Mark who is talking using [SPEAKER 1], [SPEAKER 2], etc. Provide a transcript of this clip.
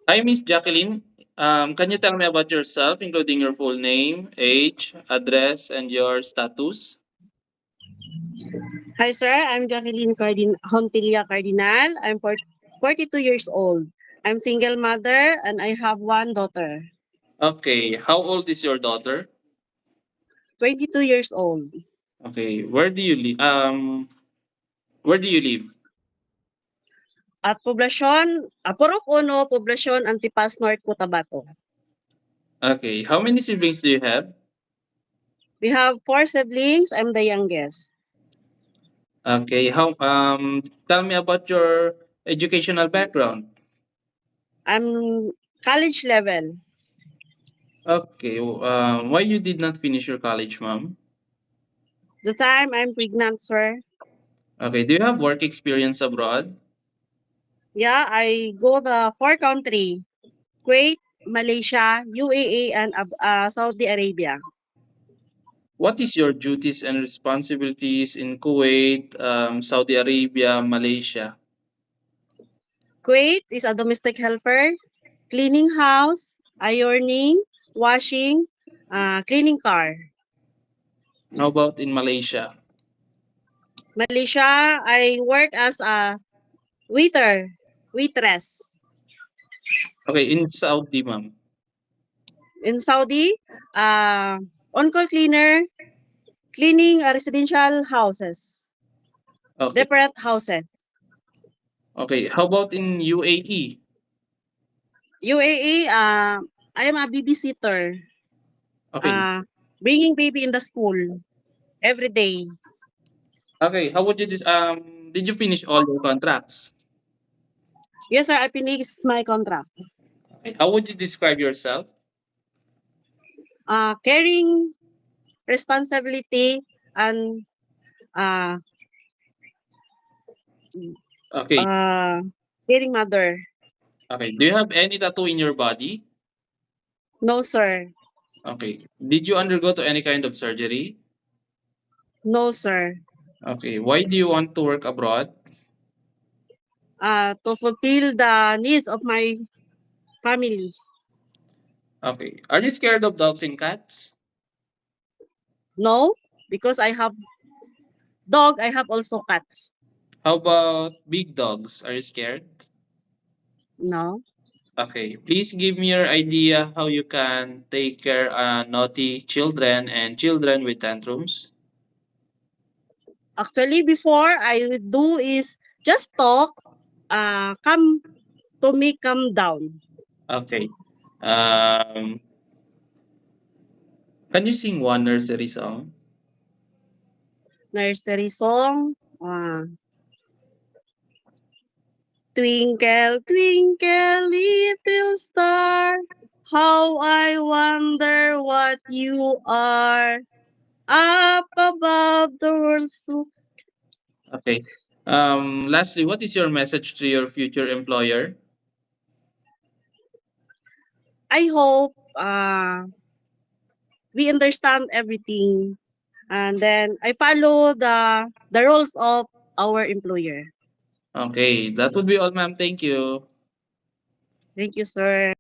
[SPEAKER 1] Hi, Miss Jacqueline. Can you tell me about yourself, including your full name, age, address, and your status?
[SPEAKER 2] Hi, sir. I'm Jacqueline Hontilla Cardinal. 42 years old. I'm single mother and I have one daughter,
[SPEAKER 1] Okay, how old is your daughter?
[SPEAKER 2] 22 years old.
[SPEAKER 1] Okay, where do you live? Where do you live?
[SPEAKER 2] At Purok Uno, Poblasyon, Antipas, North Cotabato.
[SPEAKER 1] Okay, how many siblings do you have?
[SPEAKER 2] We have four siblings. I'm the youngest.
[SPEAKER 1] Okay, tell me about your educational background.
[SPEAKER 2] I'm college level.
[SPEAKER 1] Okay, why you did not finish your college, ma'am?
[SPEAKER 2] The time I'm pregnant, sir.
[SPEAKER 1] Okay, do you have work experience abroad?
[SPEAKER 2] Yeah, I go the four country. Kuwait, Malaysia, UAE, and Saudi Arabia.
[SPEAKER 1] What is your duties and responsibilities in Kuwait, Saudi Arabia, Malaysia?
[SPEAKER 2] Kuwait is a domestic helper, cleaning house, ironing, washing, cleaning car.
[SPEAKER 1] How about in Malaysia?
[SPEAKER 2] Malaysia, I work as a waitress.
[SPEAKER 1] Okay, in Saudi, ma'am.
[SPEAKER 2] In Saudi, uh, on-call cleaner, cleaning residential houses,
[SPEAKER 1] Okay.
[SPEAKER 2] different houses.
[SPEAKER 1] Okay, how about in UAE?
[SPEAKER 2] UAE, I am a babysitter,
[SPEAKER 1] Okay.
[SPEAKER 2] uh, bringing baby in the school every day.
[SPEAKER 1] Okay, how would you did you finish all your contracts?
[SPEAKER 2] Yes, sir, I finished my contract.
[SPEAKER 1] Okay, how would you describe yourself?
[SPEAKER 2] Caring, responsibility, and uh,
[SPEAKER 1] Okay.
[SPEAKER 2] uh, caring mother.
[SPEAKER 1] Okay. Do you have any tattoo in your body?
[SPEAKER 2] No, sir.
[SPEAKER 1] Okay. Did you undergo to any kind of surgery?
[SPEAKER 2] No, sir.
[SPEAKER 1] Okay. Why do you want to work abroad?
[SPEAKER 2] To fulfill the needs of my family.
[SPEAKER 1] Okay. Are you scared of dogs and cats?
[SPEAKER 2] No, because I have dog, I have also cats.
[SPEAKER 1] How about big dogs? Are you scared?
[SPEAKER 2] No.
[SPEAKER 1] Okay. Please give me your idea how you can take care naughty children and children with tantrums.
[SPEAKER 2] Actually, before I would do is just talk, come to me, come down.
[SPEAKER 1] Okay. Um, can you sing one nursery song?
[SPEAKER 2] Nursery song. Twinkle, twinkle, little star, how I wonder what you are. Up above the world so
[SPEAKER 1] Okay. Lastly, what is your message to your future employer?
[SPEAKER 2] I hope we understand everything and then I follow the rules of our employer.
[SPEAKER 1] Okay, that would be all, ma'am. Thank you.
[SPEAKER 2] Thank you, sir.